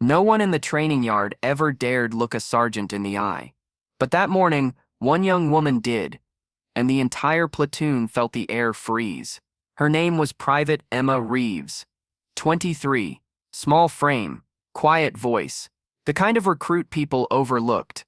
No one in the training yard ever dared look a sergeant in the eye. But that morning, one young woman did, and the entire platoon felt the air freeze. Her name was Private Emma Reeves. 23, small frame, quiet voice, the kind of recruit people overlooked,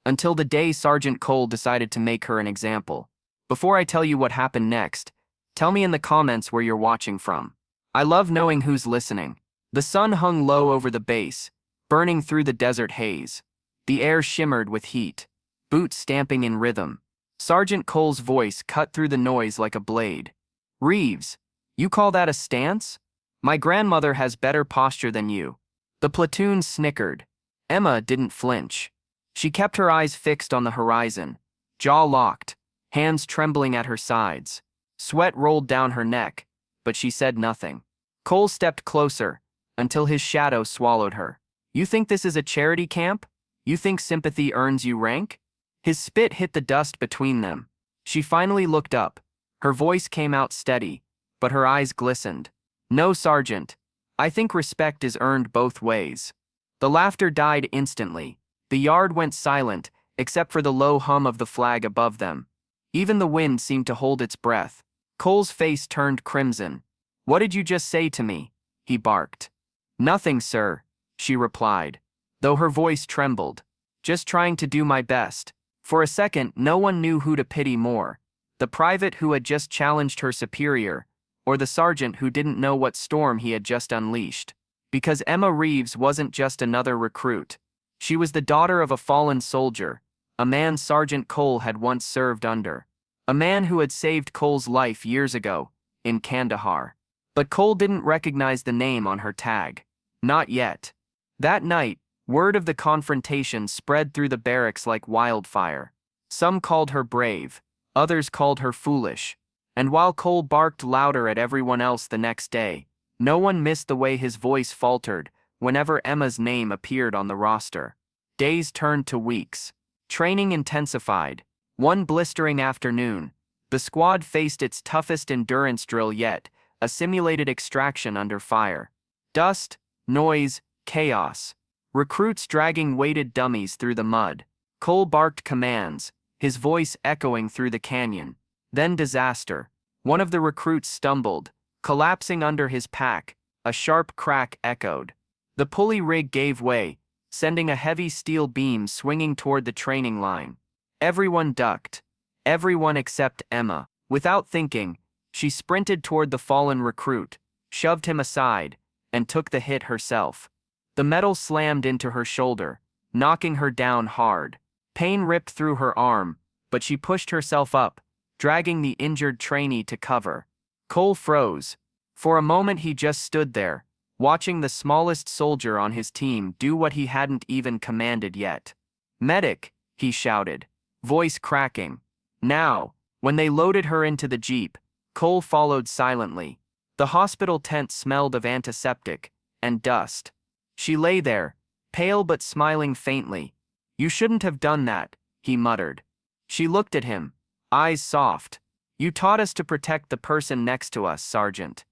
until the day Sergeant Cole decided to make her an example. Before I tell you what happened next, tell me in the comments where you're watching from. I love knowing who's listening. The sun hung low over the base, burning through the desert haze. The air shimmered with heat, boots stamping in rhythm. Sergeant Cole's voice cut through the noise like a blade. "Reeves, you call that a stance? My grandmother has better posture than you." The platoon snickered. Emma didn't flinch. She kept her eyes fixed on the horizon, jaw locked, hands trembling at her sides. Sweat rolled down her neck, but she said nothing. Cole stepped closer, until his shadow swallowed her. "You think this is a charity camp? You think sympathy earns you rank?" His spit hit the dust between them. She finally looked up. Her voice came out steady, but her eyes glistened. "No, Sergeant. I think respect is earned both ways." The laughter died instantly. The yard went silent, except for the low hum of the flag above them. Even the wind seemed to hold its breath. Cole's face turned crimson. "What did you just say to me?" he barked. "Nothing, sir," she replied, though her voice trembled. "Just trying to do my best." For a second, no one knew who to pity more, the private who had just challenged her superior, or the sergeant who didn't know what storm he had just unleashed. Because Emma Reeves wasn't just another recruit. She was the daughter of a fallen soldier, a man Sergeant Cole had once served under. A man who had saved Cole's life years ago, in Kandahar. But Cole didn't recognize the name on her tag. Not yet. That night, word of the confrontation spread through the barracks like wildfire. Some called her brave, others called her foolish. And while Cole barked louder at everyone else the next day, no one missed the way his voice faltered whenever Emma's name appeared on the roster. Days turned to weeks. Training intensified. One blistering afternoon, the squad faced its toughest endurance drill yet, a simulated extraction under fire. Dust, noise, chaos. Recruits dragging weighted dummies through the mud. Cole barked commands, his voice echoing through the canyon. Then disaster. One of the recruits stumbled, collapsing under his pack. A sharp crack echoed. The pulley rig gave way, sending a heavy steel beam swinging toward the training line. Everyone ducked. Everyone except Emma. Without thinking, she sprinted toward the fallen recruit, shoved him aside, and took the hit herself. The metal slammed into her shoulder, knocking her down hard. Pain ripped through her arm, but she pushed herself up, dragging the injured trainee to cover. Cole froze. For a moment he just stood there, watching the smallest soldier on his team do what he hadn't even commanded yet. "Medic," he shouted, voice cracking. Now, when they loaded her into the jeep, Cole followed silently. The hospital tent smelled of antiseptic and dust. She lay there, pale but smiling faintly. "You shouldn't have done that," he muttered. She looked at him, eyes soft. "You taught us to protect the person next to us, Sergeant."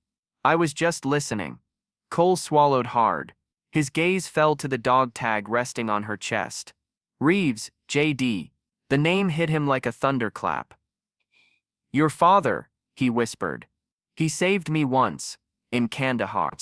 "I was just listening." Cole swallowed hard. His gaze fell to the dog tag resting on her chest. "Reeves, J.D." The name hit him like a thunderclap. "Your father," he whispered. "He saved me once, in Kandahar."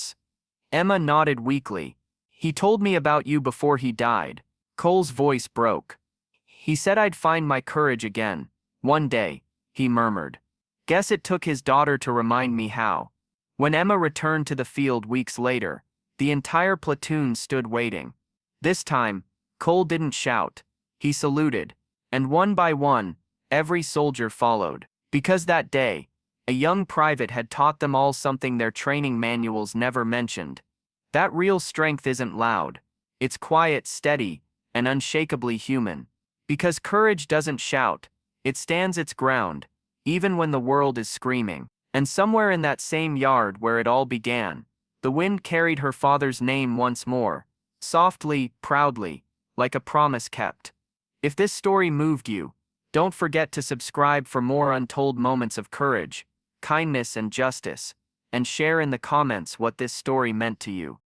Emma nodded weakly. "He told me about you before he died." Cole's voice broke. "He said I'd find my courage again, one day," he murmured. "Guess it took his daughter to remind me how." When Emma returned to the field weeks later, the entire platoon stood waiting. This time, Cole didn't shout. He saluted, and one by one, every soldier followed. Because that day, a young private had taught them all something their training manuals never mentioned. That real strength isn't loud. It's quiet, steady, and unshakably human. Because courage doesn't shout, it stands its ground, even when the world is screaming. And somewhere in that same yard where it all began, the wind carried her father's name once more, softly, proudly, like a promise kept. If this story moved you, don't forget to subscribe for more untold moments of courage, kindness, and justice, and share in the comments what this story meant to you.